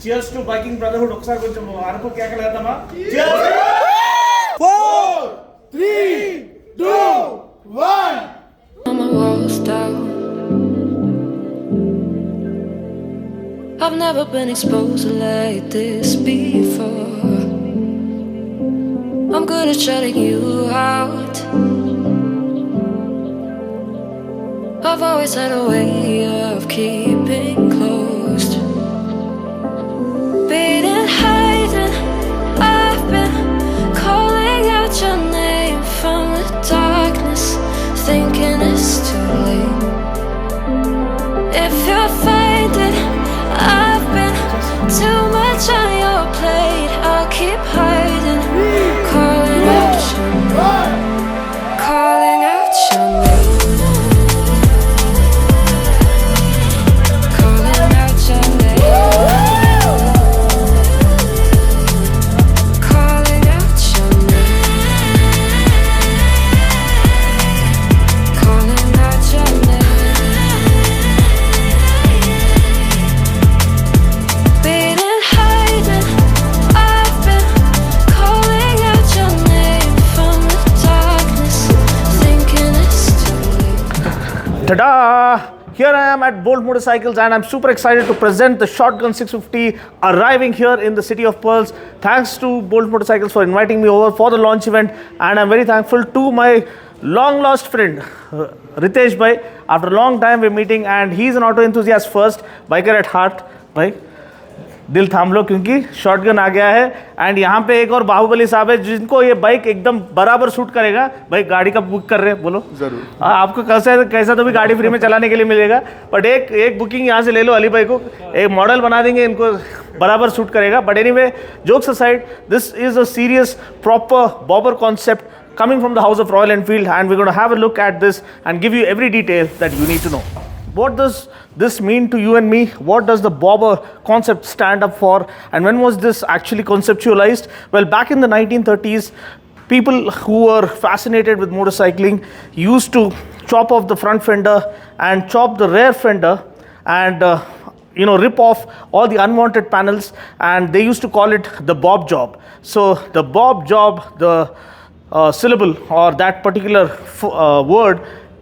Cheers to biking brotherhood. ఒకసారి కొంచెం Araku కేకలేద్దామా? Cheers! 4 3 2 1 My walls down. I've never been exposed like this before. I'm good at shutting you out. I've always had a way of keeping closed. Beating, hiding, I've been calling out your name from the darkness, thinking it's too late. If you're finding I've been too much on your plate, I'll keep hiding, calling out your name, calling out your name. Ta-da! Here I am at Bolt Motorcycles and I'm super excited to present the Shotgun 650 arriving here in the city of Pearls. Thanks to Bolt Motorcycles for inviting me over for the launch event, and I'm very thankful to my long lost friend Ritesh bhai. After a long time we're meeting and he's an auto enthusiast first, biker at heart. Bhai, दिल थाम लो क्योंकि shotgun आ गया है and यहाँ पे एक और बाहुबली साहब है जिनको ये बाइक एकदम बराबर सूट करेगा. भाई गाड़ी का बुक कर रहे हैं, बोलो जरूर. आपको कैसा तो भी गाड़ी फ्री में चलाने के लिए मिलेगा, बट एक बुकिंग यहाँ से ले लो अली भाई को, एक मॉडल बना देंगे, इनको बराबर सूट करेगा. But anyway, jokes aside, this is a serious proper bobber concept coming from the house of Royal Enfield, and we're going to have a look at this and give you every detail that you need to know. What does this mean to you and me? What does the bobber concept stand up for? And when was this actually conceptualized? Well, back in the 1930s, people who were fascinated with motorcycling used to chop off the front fender and chop the rear fender and rip off all the unwanted panels, and they used to call it the bob job. So the bob job, the syllable or that particular word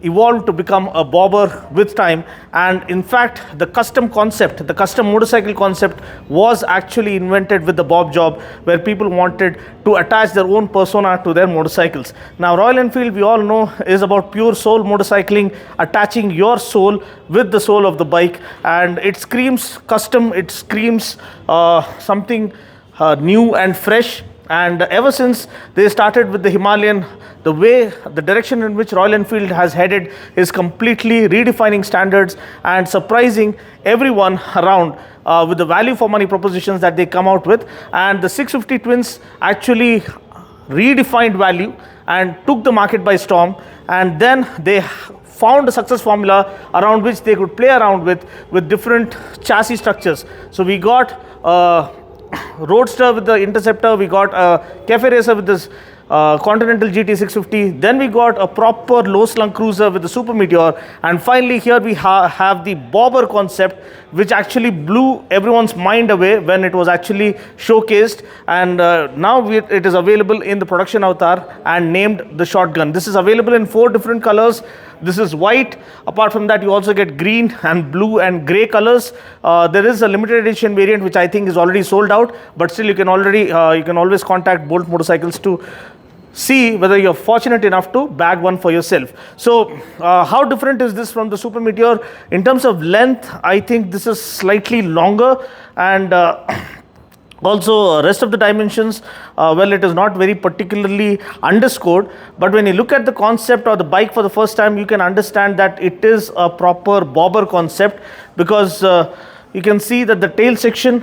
evolved to become a bobber with time, and in fact the custom concept, the custom motorcycle concept was actually invented with the bob job, where people wanted to attach their own persona to their motorcycles. Now Royal Enfield, we all know, is about pure soul motorcycling, attaching your soul with the soul of the bike, and it screams custom, it screams something new and fresh. And ever since they started with the Himalayan, the direction in which Royal Enfield has headed is completely redefining standards and surprising everyone around with the value for money propositions that they come out with. And the 650 Twins actually redefined value and took the market by storm, and then they found a success formula around which they could play around with different chassis structures. So we got Roadster with the Interceptor, we got a Cafe Racer with this Continental GT 650, then we got a proper low slung cruiser with the Super Meteor, and finally here we have the bobber concept, which actually blew everyone's mind away when it was actually showcased, and now it is available in the production avatar and named the Shotgun. This is available in 4 different colors. This is white. Apart from that, you also get green and blue and grey colors. There is a limited edition variant which I think is already sold out, but still you can always contact Bolt Motorcycles to see whether you're fortunate enough to bag one for yourself. So how different is this from the Super Meteor? In terms of length, I think this is slightly longer, and also rest of the dimensions, well, it is not very particularly underscored, but when you look at the concept or the bike for the first time, you can understand that it is a proper bobber concept, because you can see that the tail section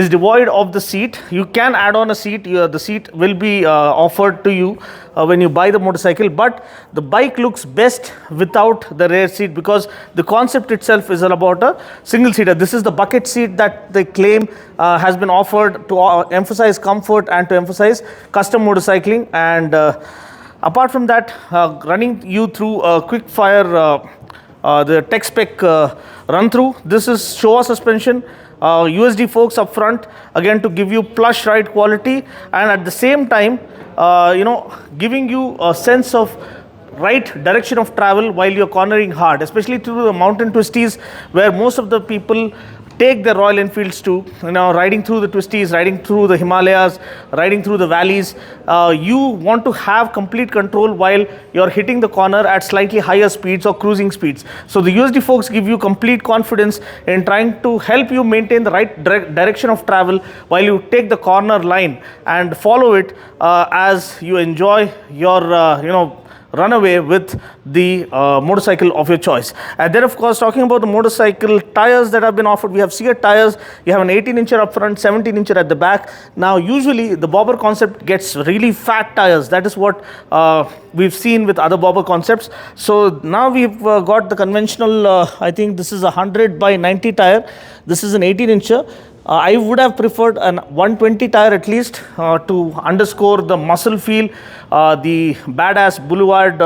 is devoid of the seat. You can add on a seat. The seat will be offered to you when you buy the motorcycle, but the bike looks best without the rear seat, because the concept itself is about a single seater. This is the bucket seat that they claim has been offered to emphasize comfort and to emphasize custom motorcycling. And apart from that, running you through a quick fire the tech spec run through. This is Showa suspension. USD forks up front, again to give you plush ride quality, and at the same time, giving you a sense of right direction of travel while you're cornering hard, especially through the mountain twisties where most of the people take their Royal Enfields to, riding through the twisties, riding through the Himalayas, riding through the valleys. You want to have complete control while you're hitting the corner at slightly higher speeds or cruising speeds. So the USD forks give you complete confidence in trying to help you maintain the right direction of travel while you take the corner line and follow it as you enjoy your run away with the motorcycle of your choice. And then of course, talking about the motorcycle tires that have been offered, we have Sear tires. You have an 18-incher up front, 17-incher at the back. Now usually the bobber concept gets really fat tires. That is what we've seen with other bobber concepts. So now we've got the conventional, I think this is a 100 by 90 tire. This is an 18-incher. I would have preferred an 120 tire at least to underscore the muscle feel, the badass boulevard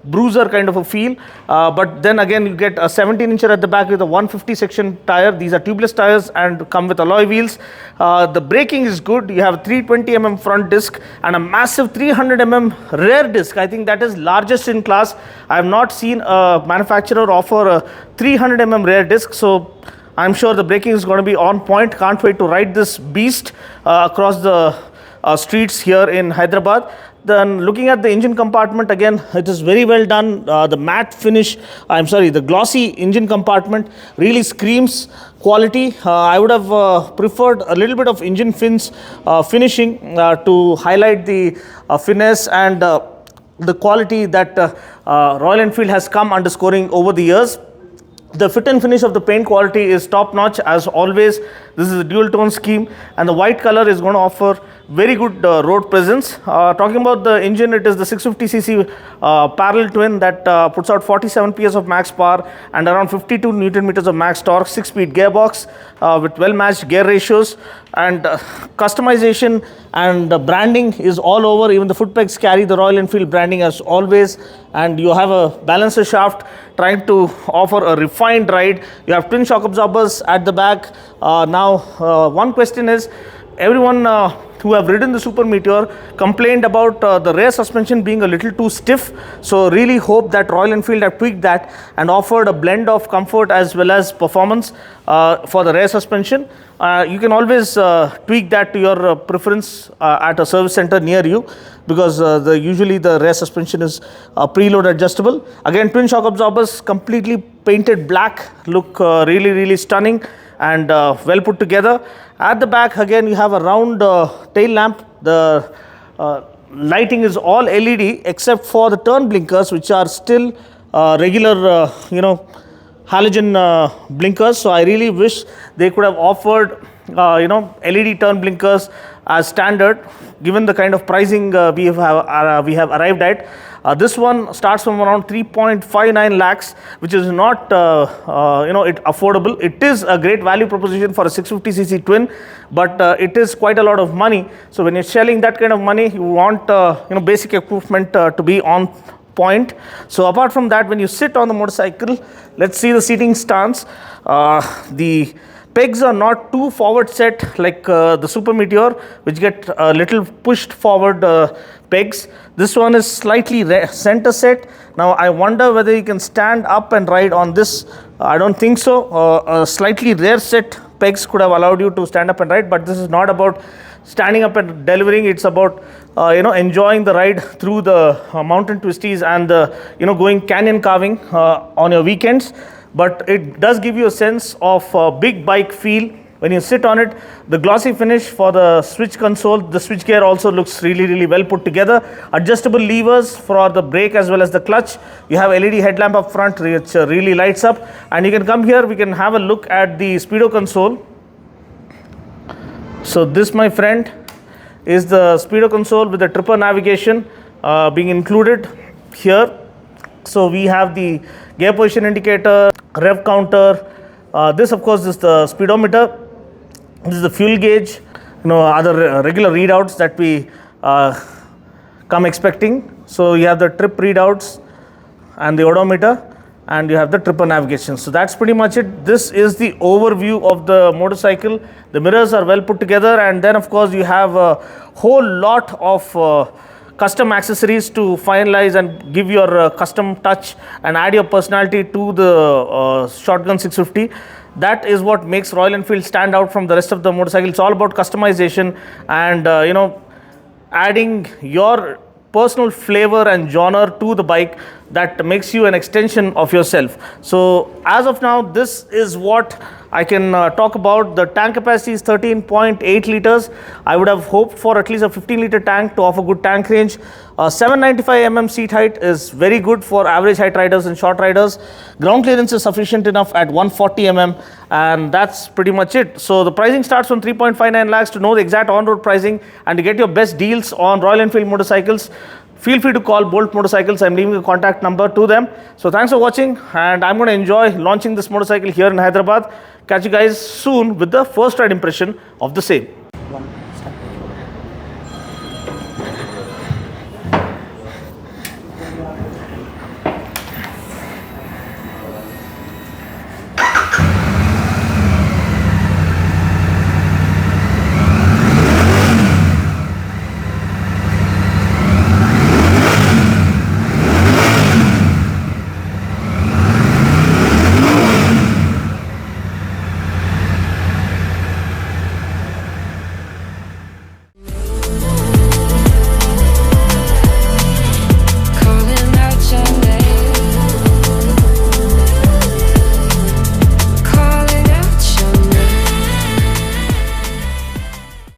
bruiser kind of a feel. But then again, you get a 17-incher at the back with a 150 section tire. These are tubeless tires and come with alloy wheels. The braking is good. You have a 320mm front disc and a massive 300mm rear disc. I think that is largest in class. I have not seen a manufacturer offer a 300mm rear disc. So I'm sure the braking is going to be on point. Can't wait to ride this beast across the streets here in Hyderabad. Then looking at the engine compartment, again, it is very well done. The matte finish, the glossy engine compartment really screams quality. I would have preferred a little bit of engine fins finishing to highlight the finesse and the quality that Royal Enfield has come underscoring over the years. The fit and finish of the paint quality is top notch as always. This is a dual tone scheme and the white color is going to offer very good road presence. Talking about the engine, it is the 650cc parallel twin that puts out 47 PS of max power and around 52 Newton meters of max torque, 6-speed gearbox with well matched gear ratios, and customization and branding is all over. Even the foot pegs carry the Royal Enfield branding as always, and you have a balancer shaft trying to offer a refined ride. You have twin shock absorbers at the back. Now one question is, everyone who have ridden the Super Meteor complained about the rear suspension being a little too stiff. So really hope that Royal Enfield have tweaked that and offered a blend of comfort as well as performance for the rear suspension. You can always tweak that to your preference at a service center near you, because usually the rear suspension is preload adjustable. Again, twin shock absorbers completely painted black, look really stunning and well put together. At the back again, you have a round tail lamp. The lighting is all LED except for the turn blinkers, which are still regular halogen blinkers. So I really wish they could have offered LED turn blinkers as standard, given the kind of pricing we have arrived at. This one starts from around 3.59 lakhs, which is not affordable. It is a great value proposition for a 650cc twin, but it is quite a lot of money. So when you're selling that kind of money, you want basic equipment to be on point. So apart from that, when you sit on the motorcycle, let's see the seating stance. The pegs are not too forward set like the Super Meteor, which get a little pushed forward pegs. This one is slightly center set. Now I wonder whether you can stand up and ride on this. I don't think so. Slightly rear set pegs could have allowed you to stand up and ride, but this is not about standing up and delivering. It's about enjoying the ride through the mountain twisties and going canyon carving on your weekends. But it does give you a sense of big bike feel when you sit on it. The glossy finish for the switch console, the switch gear also looks really well put together. Adjustable levers for the brake as well as the clutch. You have LED headlamp up front which really lights up, and you can come here, we can have a look at the speedo console. So this, my friend, is the speedo console with the tripper navigation being included here. So we have the gear position indicator, rev counter. This of course is the speedometer. This is the fuel gauge, other regular readouts that we come expecting. So you have the trip readouts and the odometer. and you have the tripper navigation. So that's pretty much it. This is the overview of the motorcycle. The mirrors are well put together, and then of course you have a whole lot of custom accessories to finalize and give your custom touch and add your personality to the Shotgun 650. That is what makes Royal Enfield stand out from the rest of the motorcycle. It's all about customization and adding your personal flavor and genre to the bike that makes you an extension of yourself. So as of now, this is what I can talk about. The tank capacity is 13.8 liters. I would have hoped for at least a 15-liter tank to offer good tank range. 795 mm seat height is very good for average height riders and short riders. Ground clearance is sufficient enough at 140 mm, and that's pretty much it. So the pricing starts from 3.59 lakhs. To know the exact on-road pricing and to get your best deals on Royal Enfield motorcycles, feel free to call Bolt Motorcycles. I'm leaving a contact number to them. So thanks for watching, and I'm going to enjoy launching this motorcycle here in Hyderabad. Catch you guys soon with the first ride impression of the same.